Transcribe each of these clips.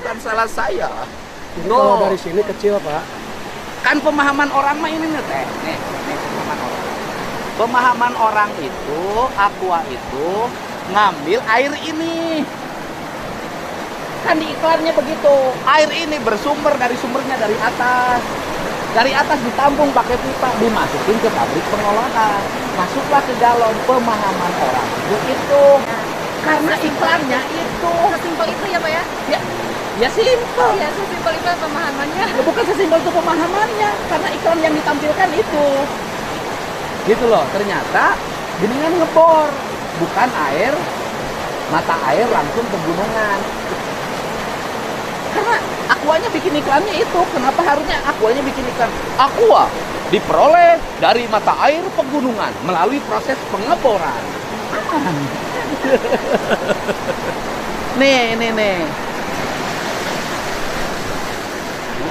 bukan salah saya. Jadi kalau dari sini kecil, Pak. Kan pemahaman orang mah ini nih teh. Nih pemahaman orang. Pemahaman orang itu, Aqua itu ngambil air ini. Kan di iklannya begitu. Air ini bersumber dari sumbernya dari atas. Dari atas ditampung pakai pipa, dimasukin ke pabrik pengolahan. Masuklah ke galon. Pemahaman orang itu. Karena iklannya itu. Sesimpel itu ya Pak ya? Ya simpel. Ya sesimpel itu pemahamannya. Ya, bukan sesimpel itu pemahamannya. Karena iklan yang ditampilkan itu. Gitu loh, ternyata geningan ngebor. Bukan air, mata air langsung pegunungan. Karena Aquanya bikin iklannya itu. Kenapa harusnya Aquanya bikin iklan? Aqua diperoleh dari mata air pegunungan melalui proses pengeboran. Nih. Ini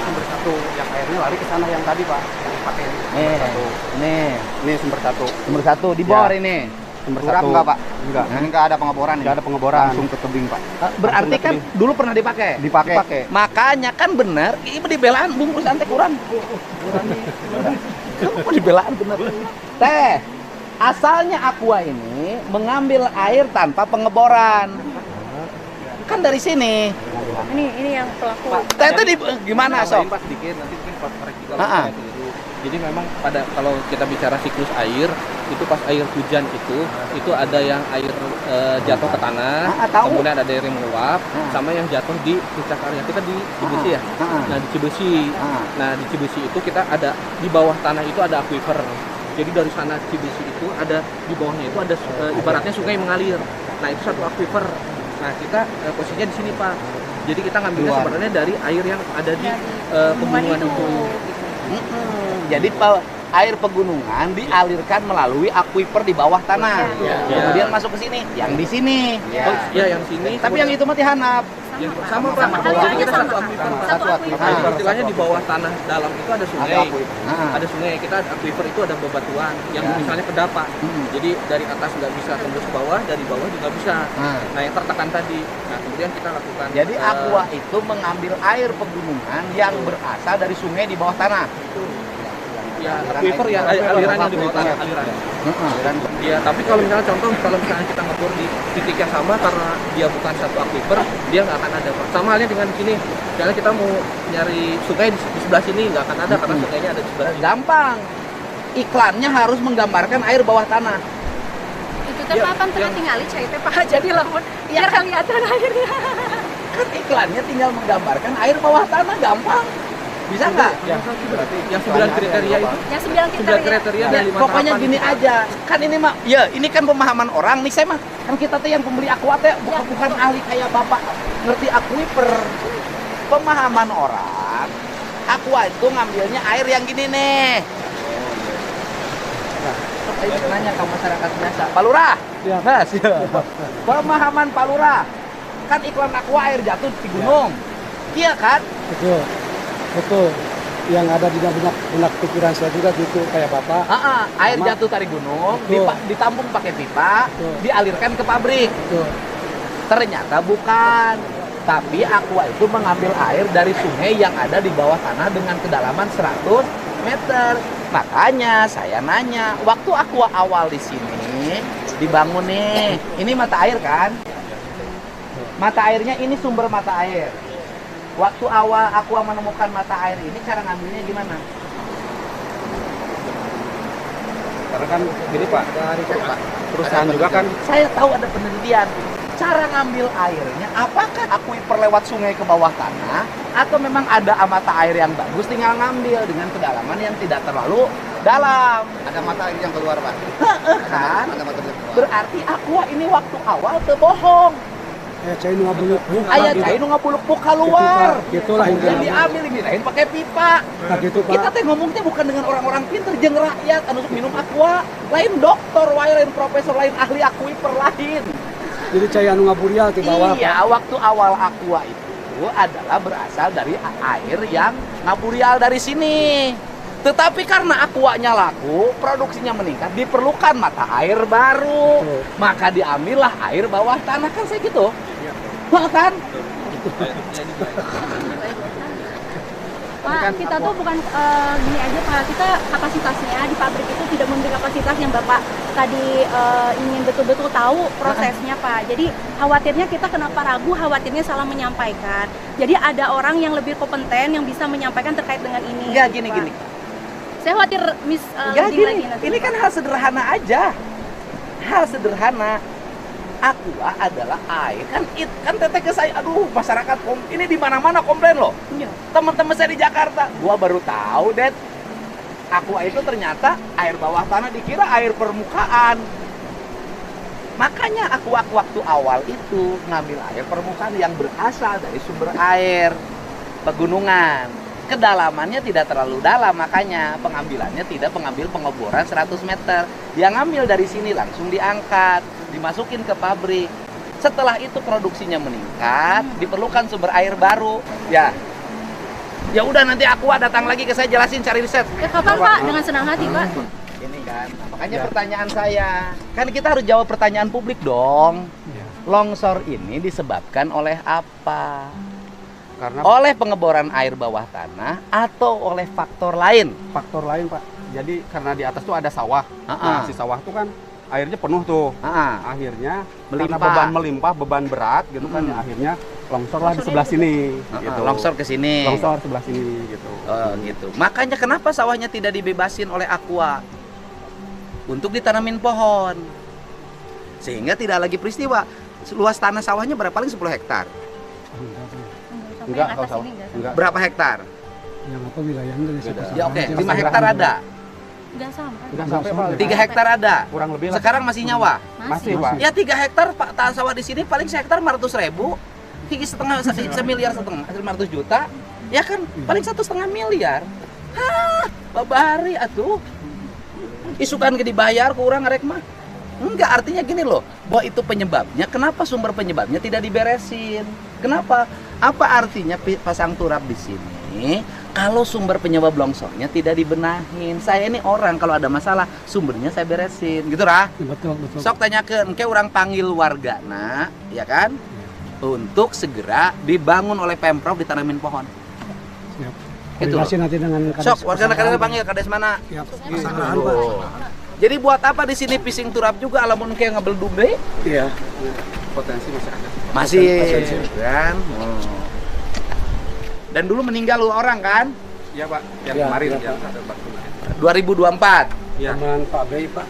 sumber satu, yang airnya lari ke sana yang tadi, Pak. Yang dipakai sumber satu. Ini sumber satu. Sumber satu dibor Ya. ini. Sumber Kurang satu. enggak, Pak? Enggak. Ini enggak ada pengeboran. Enggak ada pengeboran. Langsung ke tebing, Pak. Berarti kan dulu pernah dipakai. Dipakai. Makanya kan bener, ini dibelaan bungkus antek kurang. Kamu dibelaan bener. Teh, asalnya Aqua ini mengambil air tanpa pengeboran. Kan dari sini. Ini yang pelaku. Teh tadi gimana sok? Pak sedikit nanti mungkin Pak koreksi kalau Ha-ha. saya keliru. Jadi memang kalau kita bicara siklus air itu pas air hujan itu ada yang air jatuh ke tanah, Tahu. kemudian ada air yang meluap, sama yang jatuh di puncak area kita di Cibesi ya. Nah di Cibesi, di Cibesi itu kita ada di bawah tanah itu ada aquifer. Jadi dari sana Cibesi itu ada di bawahnya itu ada ibaratnya sungai mengalir. Nah itu satu aquifer. Nah kita posisinya di sini Pak. Jadi kita ngambilnya sebenarnya dari air yang ada di pegunungan itu. Jadi air pegunungan dialirkan melalui aquifer di bawah tanah. Kemudian masuk ke sini, yang di sini. Yang sini. Tapi yang itu mah dihanap. Yang sama Pak. Jadi kita satu aquifer. Satu aquifer. Istilahnya di bawah tanah dalam itu ada sungai. Ada sungai. Kita aquifer itu ada bebatuan yang misalnya kedapa. Jadi dari atas nggak bisa tembus ke bawah, dari bawah juga bisa. Nah yang tertekan tadi. Nah kemudian kita lakukan. Jadi Aqua itu mengambil air pegunungan yang berasal dari sungai di bawah tanah. Ya aquifer ya aliran yang di bawah tanah aliran. Ya tapi kalau misalnya contoh kalau misalnya kita ngebor di titik yang sama karena dia bukan satu aquifer dia nggak akan ada Pak. Sama halnya dengan sini. Misalnya kita mau nyari sungai di sebelah sini nggak akan ada karena sungainya ada di sebelah sini. Gampang. Iklannya harus menggambarkan air bawah tanah. Itu teh papan teh tinggali cai teh Pak. Jadi lamun biar kelihatan airnya. Kan iklannya tinggal menggambarkan air bawah tanah, gampang. Bisa nggak? Yang 9 kriteria itu. Yang 9 9 kriteria Ya, dan 5 pokoknya tahapan gini itu. aja. Kan ini mah, ya ini kan pemahaman orang nih saya mah. Kan kita tuh yang pembeli Aqua teh bukan ahli kayak Bapak ngerti aquifer. Pemahaman orang, Aqua itu ngambilnya air yang gini nih. Saya nanya ke masyarakat biasa. Pak Lurah. Ya. Nah, siap. Pemahaman Pak Lurah. Kan iklan Aqua air jatuh di gunung. Iya kan? Betul. Yang ada di benak pikiran saya juga gitu kayak Bapak. Air jatuh dari gunung, ditampung pakai pipa, dialirkan ke pabrik. Betul. Ternyata bukan. Tapi Aqua itu mengambil air dari sungai yang ada di bawah tanah dengan kedalaman 100 meter. Makanya saya nanya, waktu Aqua awal di sini dibangun nih, ini mata air kan? Mata airnya ini sumber mata air. Waktu awal Aqua menemukan mata air ini, cara ngambilnya gimana? Karena kan gini Pak, perusahaan juga kan. Saya tahu ada penelitian. Cara ngambil airnya, apakah aquifer lewat sungai ke bawah tanah, atau memang ada mata air yang bagus tinggal ngambil dengan kedalaman yang tidak terlalu dalam? Ada mata air yang keluar, Pak. Kan? Ada mata air yang keluar. Berarti Aqua ini waktu awal tebohong. Cai nu ngabuluk. Ayah cai nu ngabuluk keluar. Gitulah Kemudian diambil dirahin pakai pipa. Nah gitu Pak. Kita teh ngomongnya bukan dengan orang-orang pinter, jeung rakyat anu minum Aqua. Lain dokter, lain profesor, lain ahli aquifer lain. Jadi cai anu ngaburial di bawah. Iya, waktu awal Aqua itu adalah berasal dari air yang ngaburial dari sini. Tetapi karena Aquanya laku, produksinya meningkat, diperlukan mata air baru. Maka diambillah air bawah tanah, kan saya gitu. Kan? Pak, kita tuh bukan gini aja Pak, kita kapasitasnya di pabrik itu tidak memberi kapasitas yang Bapak tadi ingin betul-betul tahu prosesnya Pak. Jadi khawatirnya kita kenapa ragu, khawatirnya salah menyampaikan. Jadi ada orang yang lebih kompeten yang bisa menyampaikan terkait dengan ini. Enggak, gitu, gini. Saya khawatir Enggak, lebih gini. lagi nanti. Ini kan hal sederhana aja. Hal sederhana. Aqua adalah air kan teteh ke saya, aduh masyarakat ini di mana-mana komplain loh. Iya. Teman-teman saya di Jakarta, gua baru tahu Dad, Aqua itu ternyata air bawah tanah, dikira air permukaan. Makanya Aqua waktu awal itu ngambil air permukaan yang berasal dari sumber air pegunungan. Kedalamannya tidak terlalu dalam, makanya pengambilannya tidak pengeboran 100 meter. Dia ngambil dari sini langsung diangkat, dimasukin ke pabrik. Setelah itu produksinya meningkat, diperlukan sumber air baru. Ya udah, nanti aku datang lagi ke saya jelasin, cari riset. Ya kapan Pak? Dengan senang hati Pak. Ini kan, makanya pertanyaan saya, kan kita harus jawab pertanyaan publik dong. Longsor ini disebabkan oleh apa? Karena Oleh pengeboran air bawah tanah atau oleh faktor lain? faktor lain Pak. Jadi karena di atas tuh ada sawah. Ah. Nah, si sawah tuh kan airnya penuh tuh. Akhirnya Melimpah. karena beban melimpah, beban berat gitu kan, ya, akhirnya longsorlah di sebelah sini. Gitu. Longsor ke sini. Longsor sebelah sini gitu. Oh, gitu. Makanya kenapa sawahnya tidak dibebasin oleh Aqua untuk ditanamin pohon, sehingga tidak lagi peristiwa. Luas tanah sawahnya berapa, paling 10 hektar. Enggak, kalau sawah. Enggak. Berapa hektar? Yang apa wilayahnya dari siapa Ya oke, 5 hektar ada, Enggak sampai. Enggak sampai Pak. 3 hektar ada. Kurang lebih lah. Sekarang masih nyawa. Masih Pak. Ya 3 hektar Pak, tanah sawah di sini paling sehektar 500.000, semiliar setengah, 500 juta, ya kan paling 1,5 miliar. Hah, babari atuh. Isukan ke dibayar kurang ngarek mah. Enggak, artinya gini loh, bahwa itu penyebabnya, kenapa sumber penyebabnya tidak diberesin? Kenapa? Apa artinya pasang turap di sini kalau sumber penyebab longsornya tidak dibenahin? Saya ini orang kalau ada masalah sumbernya saya beresin, gitu Rah. Betul. Sok tanyakeun, ke orang panggil wargana, ya kan? Untuk segera dibangun oleh Pemprov, ditanamin pohon. Siap. Gitu. Koordinasi nanti dengan Sok, warga negara panggil kades mana? Siap. Pasangan Pak. Oh. Jadi buat apa di sini pising turap juga, alamun kayak ngebeldum deh? Iya. Potensi masih ada. Masih, kan? Dan dulu meninggal 2 orang kan? Iya Pak, yang Iya, kemarin iya, yang Pak. ada Pak. 2024. Iya. Teman Pak Bey Pak.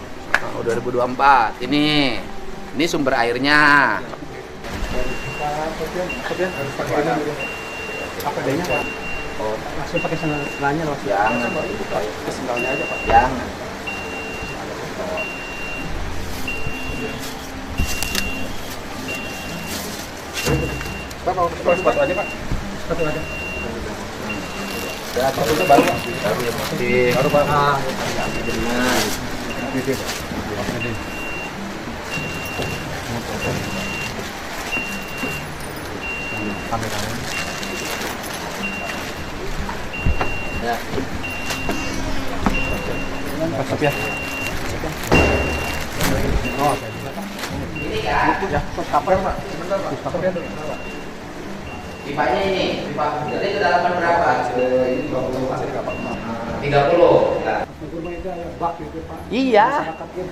Oh, 2024. Ini sumber airnya. Apa adanya Pak? Oh, Langsung pakai sandalnya loh. jangan. Sendalnya aja Pak. Jangan. Pak, mau sepatu aja Pak. Sepatu aja. Ya, itu baru. Baru ya, masih. Baru Pak. Ya. Pak ya. Oh, Ini kan. ya, kapan Pak? Sebentar Pak. Pipanya ini, pipa. Jadi kedalaman berapa? Ini 20. 30. Nah. Rumah itu ada bak gitu Pak. Iya. Masyarakatnya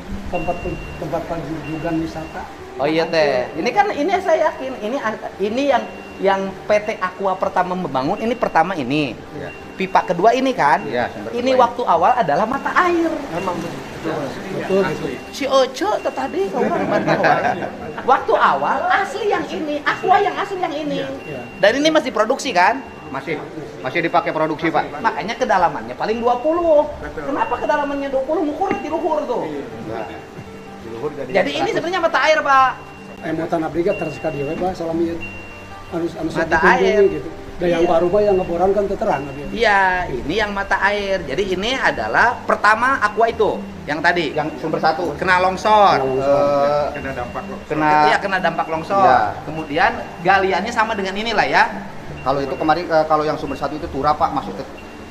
tempat penjujugan wisata. Oh iya teh. Ini kan, ini saya yakin ini yang PT Aqua pertama membangun, ini pertama ini. Iya. Pipa kedua ini kan. Iya, sumber Ini kedua waktu awal adalah mata air. Memang betul. Si Oco tadi ngomong bantah wae. Waktu awal asli yang ini, Aqua yang asli yang ini. Dan ini masih produksi kan? Masih dipakai produksi Pak. Makanya kedalamannya paling 20. Kenapa kedalamannya 20? Ngukur di luhur tuh. Jadi ini sebenarnya mata air, Pak. Mau tanah brigat terus sekali ya Pak, salami harus Mata air. gitu. Dan yang Iya. baru Pak yang ngeboran kan terang gitu. Iya, ini yang mata air. Jadi ini adalah pertama Aqua itu, yang tadi, Yang sumber 1 kena longsor. Kena dampak loh. Iya, kena dampak longsor. Iya. Kemudian galiannya sama dengan inilah ya, Kalau itu kemarin kalau yang sumber 1 itu turap Pak, masuk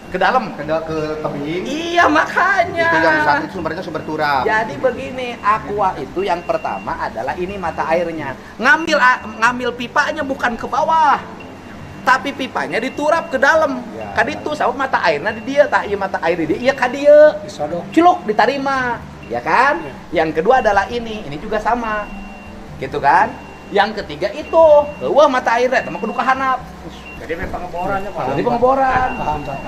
ke dalam. ke tebing. Iya, makanya. Itu yang satu sumbernya sumber turap. Jadi begini, Aqua itu yang pertama adalah ini mata airnya. Ngambil pipanya bukan ke bawah. tapi pipanya diturap ke dalam. Ya. Kaditu sabab mata airnya di dia, tah ieu mata air di dia, iya ka dieu. Disodok. Ciluk diterima, ya kan? Yang kedua adalah ini juga sama. Gitu kan? Yang ketiga itu, wah mata airnya teman kudu kahanap. Jadi memang pengeborannya Pak. Jadi pengeboran. Paham, Pak.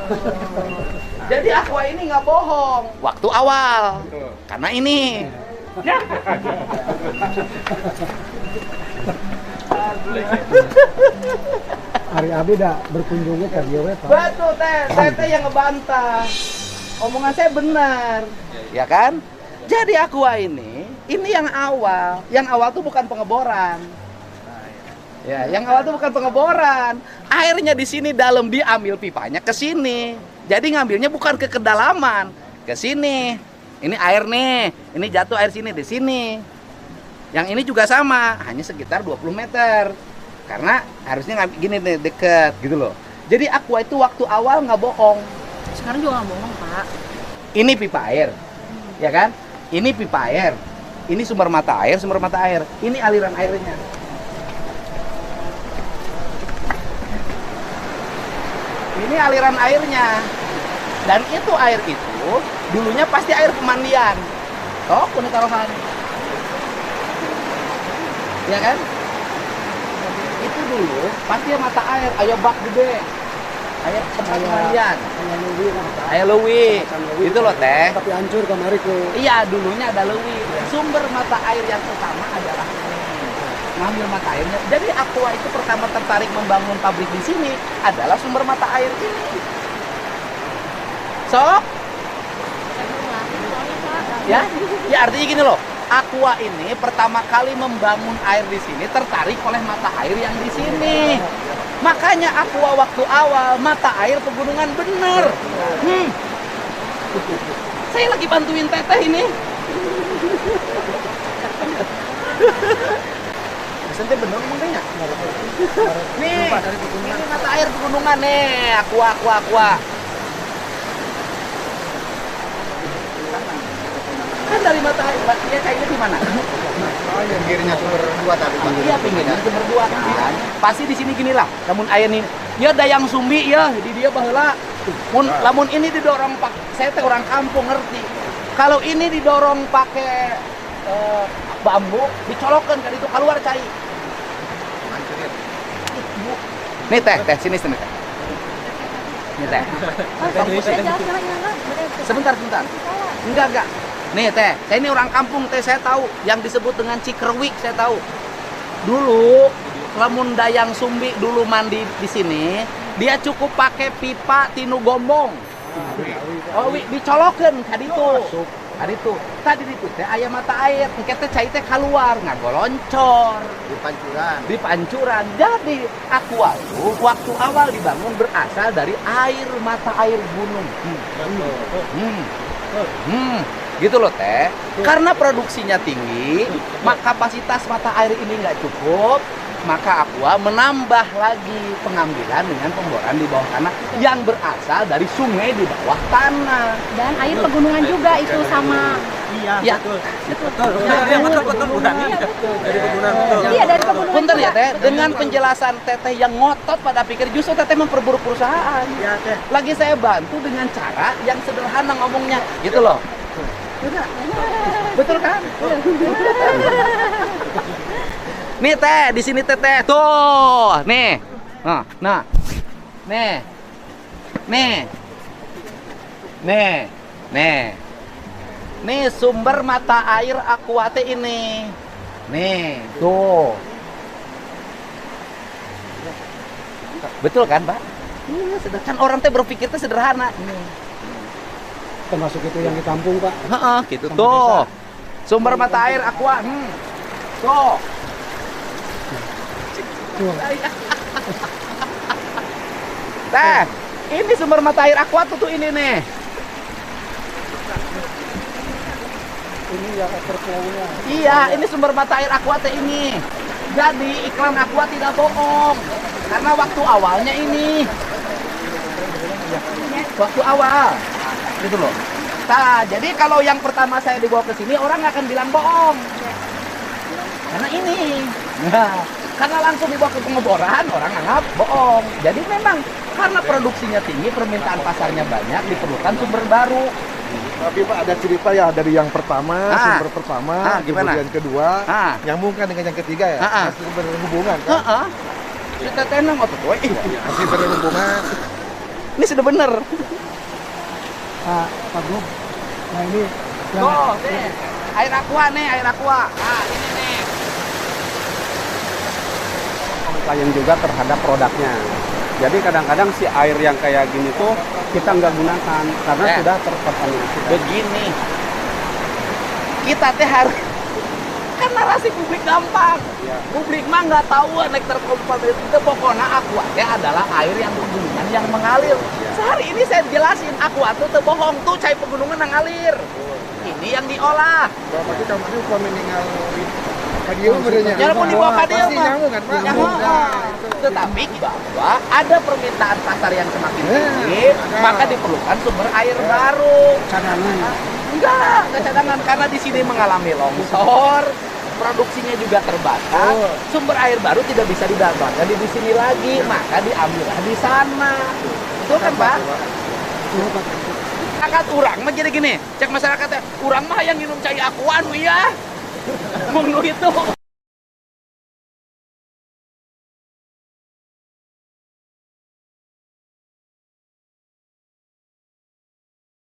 Jadi Aqua ini nggak bohong waktu awal. Karena ini. Hari Abi dah berkunjungnya ke dia, Pak. Betul teh yang ngebantah. Omongan saya benar, ya kan? Jadi Aqua ini yang awal. Yang awal tuh bukan pengeboran. Ya, yang awal tuh bukan pengeboran. Airnya di sini dalam, diambil pipanya ke sini. Jadi ngambilnya bukan ke kedalaman, ke sini. Ini air nih, ini jatuh air sini di sini. Yang ini juga sama, hanya sekitar 20 meter. Karena harusnya ngambil gini nih, deket gitu loh. Jadi Aqua itu waktu awal nggak bohong. Sekarang juga nggak bohong, Pak. Ini pipa air, ya kan? Ini pipa air, ini sumber mata air, ini aliran airnya. Ini aliran airnya, dan itu air itu dulunya pasti air pemandian. Toh, kuning taruhan, ya kan? Itu dulu pasti mata air, ayo bak gede, air tempat pemandian. Air lewi, itu loh teh. Tapi hancur kemari ke. Iya, dulunya ada lewi. Sumber mata air yang utama adalah ngambil mata airnya. Jadi Aqua itu pertama tertarik membangun pabrik di sini adalah sumber mata air ini. Sok? Ya, ya artinya gini loh. Aqua ini pertama kali membangun air di sini tertarik oleh mata air yang di sini. Makanya Aqua waktu awal mata air pegunungan bener. Saya lagi bantuin teteh ini. Sentai bener ngomongnya. Nih, ini mata air pegunungan nih, Aqua. Kan dari mata air, dia kayaknya di mana? Oh, yang pinggirnya sumber 2 tadi Pak. Iya, pinggirnya sumber 2 kan. Pasti di sini gini lah. Namun air ini, ya dayang sumbi ya, di dia baheula. Lamun ini didorong pak, saya teh orang kampung ngerti. Kalau ini didorong pakai bambu, dicolokkan kan itu keluar cai. Nih teh, sini teh. Nih teh. Sebentar. Enggak. Nih teh, saya ini orang kampung teh, saya tahu yang disebut dengan Cikerwik, saya tahu. Dulu lamun dayang sumbi dulu mandi di sini, dia cukup pakai pipa tinu gombong. Oh, dicolokeun ka ditu. Tadi itu teh aya mata air, engke teh cai teh keluar ngagoloncor di pancuran. Jadi Aqua itu waktu awal dibangun berasal dari air mata air gunung. Gitu loh teh. Karena produksinya tinggi, maka kapasitas mata air ini nggak cukup, maka Aqua menambah lagi pengambilan dengan pemboran di bawah tanah yang berasal dari sungai di bawah tanah. Dan air pegunungan juga itu sama. Iya, betul. Udah nih. Dari pegunungan betul. Iya, dari pegunungan. Punten ya juga. teh, dengan penjelasan teteh yang ngotot pada pikir justru teteh memperburuk perusahaan. Iya, teh. Lagi saya bantu dengan cara yang sederhana ngomongnya, gitu loh. Betul kan? Nih teh, di sini teteh tuh, nih, nah, nih sumber mata air Aqua teh ini, nih, tuh, betul kan, Pak? Iya, sedangkan orang teh berpikir teh sederhana. Termasuk itu yang di kampung, Pak. Heeh, gitu tuh. Sumber mata air Aqua, tuh. Teh, ini sumber mata air Aqua tuh ini nih. Ini yang overflow-nya. Iya, ini sumber mata air Aqua teh ini. Jadi iklan Aqua tidak bohong. Karena waktu awalnya ini. Waktu awal. Gitu loh. Nah, jadi kalau yang pertama saya dibawa ke sini orang nggak akan bilang bohong. Karena ini. Nah, Karena langsung dibawa ke pengeboran, orang anggap bohong. Jadi memang karena produksinya tinggi, permintaan pasarnya banyak, diperlukan sumber baru. Tapi Pak ada cerita ya dari yang pertama, sumber pertama, gimana? kemudian kedua, nyambungkan dengan yang ketiga ya, masih berhubungan kan? Kita tenang otot, woy. Masih berhubungan. Ini sudah bener. Pak Gub, nah ini Tuh, nih, air aqua nih, air aqua. Nah, ini nih. Klien juga terhadap produknya. Jadi kadang-kadang si air yang kayak gini tuh kita nggak gunakan karena sudah terkontaminasi. Begini, kita teh harus kan narasi publik gampang. Publik mah nggak tahu nek terkontaminasi itu pokoknya aqua teh adalah air yang pegunungan yang mengalir. Sehari ini saya jelasin aqua tuh bohong tuh cai pegunungan yang ngalir. Ini yang diolah. Bapak itu contohnya upah meninggal kadieu merenya. Jangan mau dibawa kadieu Pasti mah. nyambung kan Pak? Nyambung. Tetapi bahwa ada permintaan pasar yang semakin tinggi, maka diperlukan sumber air baru. cadangan. Enggak cadangan karena di sini mengalami longsor, produksinya juga terbatas, sumber air baru tidak bisa didapatkan di sini lagi, maka diambillah di sana. Betul kan Pak? Masyarakat urang mah jadi gini, cek masyarakatnya, urang mah yang minum cai aqua nu iya. Mung nu itu.